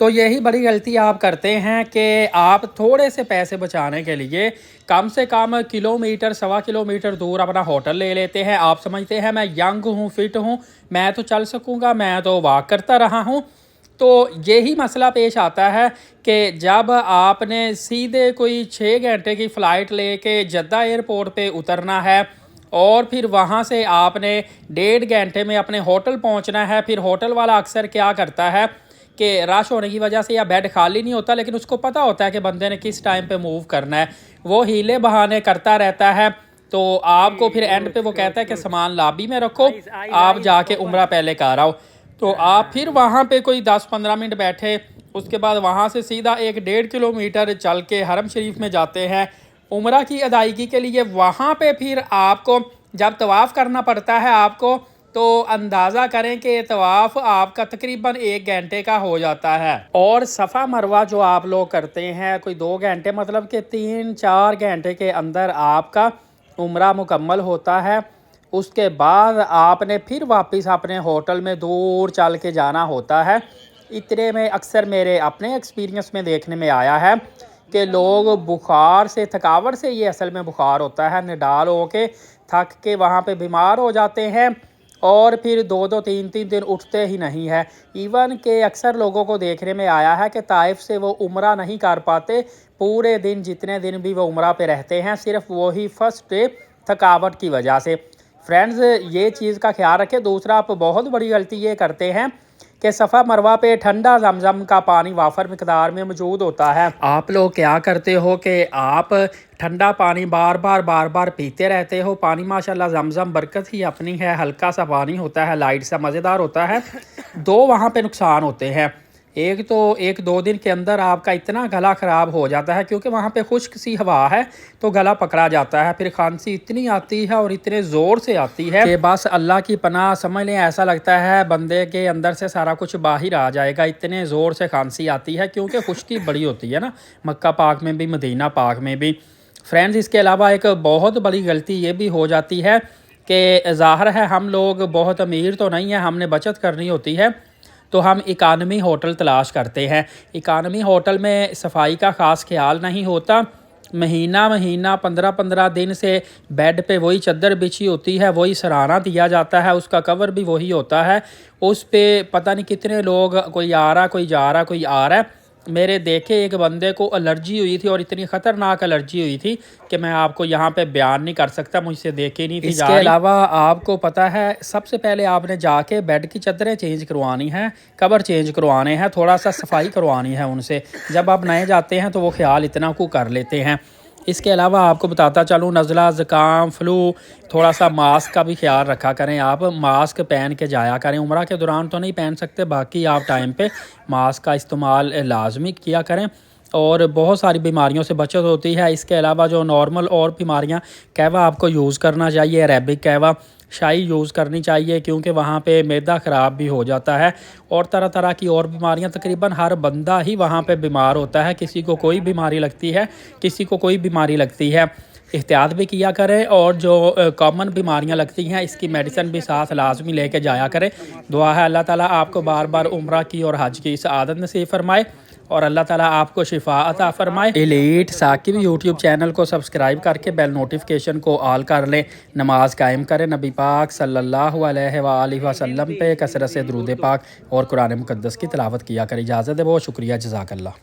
تو یہی بڑی غلطی آپ کرتے ہیں کہ آپ تھوڑے سے پیسے بچانے کے لیے کم سے کم کلومیٹر 1.25 کلومیٹر دور اپنا ہوٹل لے لیتے ہیں۔ آپ سمجھتے ہیں میں ینگ ہوں، فٹ ہوں، میں تو چل سکوں گا، میں تو واک کرتا رہا ہوں۔ تو یہی مسئلہ پیش آتا ہے کہ جب آپ نے سیدھے کوئی 6 گھنٹے کی فلائٹ لے کے جدہ ایئرپورٹ پہ اترنا ہے اور پھر وہاں سے آپ نے 1.5 گھنٹے میں اپنے ہوٹل پہنچنا ہے، پھر ہوٹل والا اکثر کیا کرتا ہے کہ رش ہونے کی وجہ سے یا بیڈ خالی نہیں ہوتا، لیکن اس کو پتہ ہوتا ہے کہ بندے نے کس ٹائم پہ موو کرنا ہے، وہ ہیلے بہانے کرتا رہتا ہے۔ تو آپ کو پھر اینڈ پہ وہ کہتا ہے کہ سامان لابی میں رکھو، آپ جا کے عمرہ پہلے کر آؤ۔ تو آپ پھر وہاں پہ کوئی 10-15 منٹ بیٹھے، اس کے بعد وہاں سے سیدھا 1.5 کلومیٹر چل کے حرم شریف میں جاتے ہیں عمرہ کی ادائیگی کے لیے۔ وہاں پہ پھر آپ کو جب طواف کرنا پڑتا ہے آپ کو، تو اندازہ کریں کہ طواف آپ کا تقریباً 1 گھنٹے کا ہو جاتا ہے، اور صفا مروہ جو آپ لوگ کرتے ہیں کوئی 2 گھنٹے، مطلب کہ 3-4 گھنٹے کے اندر آپ کا عمرہ مکمل ہوتا ہے۔ اس کے بعد آپ نے پھر واپس اپنے ہوٹل میں دور چل کے جانا ہوتا ہے۔ اتنے میں اکثر میرے اپنے ایکسپیرینس میں دیکھنے میں آیا ہے کہ لوگ بخار سے، تھکاوٹ سے، یہ اصل میں بخار ہوتا ہے، نڈال ہو کے تھک کے وہاں پہ بیمار ہو جاتے ہیں اور پھر 2-3 دن اٹھتے ہی نہیں ہے۔ ایون کہ اکثر لوگوں کو دیکھنے میں آیا ہے کہ طائف سے وہ عمرہ نہیں کر پاتے، پورے دن جتنے دن بھی وہ عمرہ پہ رہتے ہیں صرف وہی فرسٹ ڈے تھکاوٹ کی وجہ سے۔ فرینڈز یہ چیز کا خیال رکھیں۔ دوسرا آپ بہت بڑی غلطی یہ کرتے ہیں کہ صفا مروہ پہ ٹھنڈا زمزم کا پانی وافر مقدار میں موجود ہوتا ہے۔ آپ لوگ کیا کرتے ہو کہ آپ ٹھنڈا پانی بار بار پیتے رہتے ہو۔ پانی ماشاءاللہ زمزم برکت ہی اپنی ہے، ہلکا سا پانی ہوتا ہے، لائٹ سا مزیدار ہوتا ہے۔ دو وہاں پہ نقصان ہوتے ہیں۔ ایک تو 1-2 دن کے اندر آپ کا اتنا گلا خراب ہو جاتا ہے کیونکہ وہاں پہ خشک سی ہوا ہے تو گلا پکڑا جاتا ہے، پھر کھانسی اتنی آتی ہے اور اتنے زور سے آتی ہے کہ بس اللہ کی پناہ سمجھ لیں، ایسا لگتا ہے بندے کے اندر سے سارا کچھ باہر آ جائے گا، اتنے زور سے کھانسی آتی ہے کیونکہ خشکی بڑی ہوتی ہے نا، مکہ پاک میں بھی مدینہ پاک میں بھی۔ فرینڈز اس کے علاوہ ایک بہت بڑی غلطی یہ بھی ہو جاتی ہے کہ ظاہر ہے ہم لوگ بہت امیر تو نہیں ہیں، ہم نے بچت کرنی ہوتی ہے تو ہم اکانومی ہوٹل تلاش کرتے ہیں۔ اکانومی ہوٹل میں صفائی کا خاص خیال نہیں ہوتا، مہینہ 15 دن سے بیڈ پہ وہی چادر بچھی ہوتی ہے، وہی سرہانا دیا جاتا ہے، اس کا کور بھی وہی ہوتا ہے، اس پہ پتہ نہیں کتنے لوگ، کوئی آ رہا کوئی جا رہا کوئی آ رہا ہے۔ میرے دیکھے ایک بندے کو الرجی ہوئی تھی اور اتنی خطرناک الرجی ہوئی تھی کہ میں آپ کو یہاں پہ بیان نہیں کر سکتا، مجھ سے دیکھی نہیں تھی۔ اس کے علاوہ آپ کو پتہ ہے سب سے پہلے آپ نے جا کے بیڈ کی چادریں چینج کروانی ہیں، کور چینج کروانے ہیں، تھوڑا سا صفائی کروانی ہے ان سے۔ جب آپ نئے جاتے ہیں تو وہ خیال اتنا کو کر لیتے ہیں۔ اس کے علاوہ آپ کو بتاتا چلوں، نزلہ، زکام، فلو، تھوڑا سا ماسک کا بھی خیال رکھا کریں، آپ ماسک پہن کے جایا کریں۔ عمرہ کے دوران تو نہیں پہن سکتے، باقی آپ ٹائم پہ ماسک کا استعمال لازمی کیا کریں، اور بہت ساری بیماریوں سے بچت ہوتی ہے۔ اس کے علاوہ جو نارمل اور بیماریاں، قہوہ آپ کو یوز کرنا چاہیے، عربک قہوہ، شائی یوز کرنی چاہیے کیونکہ وہاں پہ معدہ خراب بھی ہو جاتا ہے، اور طرح کی اور بیماریاں، تقریباً ہر بندہ ہی وہاں پہ بیمار ہوتا ہے، کسی کو کوئی بیماری لگتی ہے، کسی کو کوئی بیماری لگتی ہے۔ احتیاط بھی کیا کریں، اور جو کامن بیماریاں لگتی ہیں اس کی میڈیسن بھی ساتھ لازمی لے کے جایا کریں۔ دعا ہے اللہ تعالیٰ آپ کو بار بار عمرہ کی اور حج کی سعادت نصیب فرمائے، اور اللہ تعالیٰ آپ کو شفا عطا فرمائے۔ ایلیٹ ثاقب یوٹیوب چینل کو سبسکرائب کر کے بیل نوٹیفیکیشن کو آل کر لیں، نماز قائم کریں، نبی پاک صلی اللہ علیہ وآلہ وسلم پہ کثرت سے درود پاک اور قرآن مقدس کی تلاوت کیا کریں۔ اجازت ہے، بہت شکریہ، جزاک اللہ۔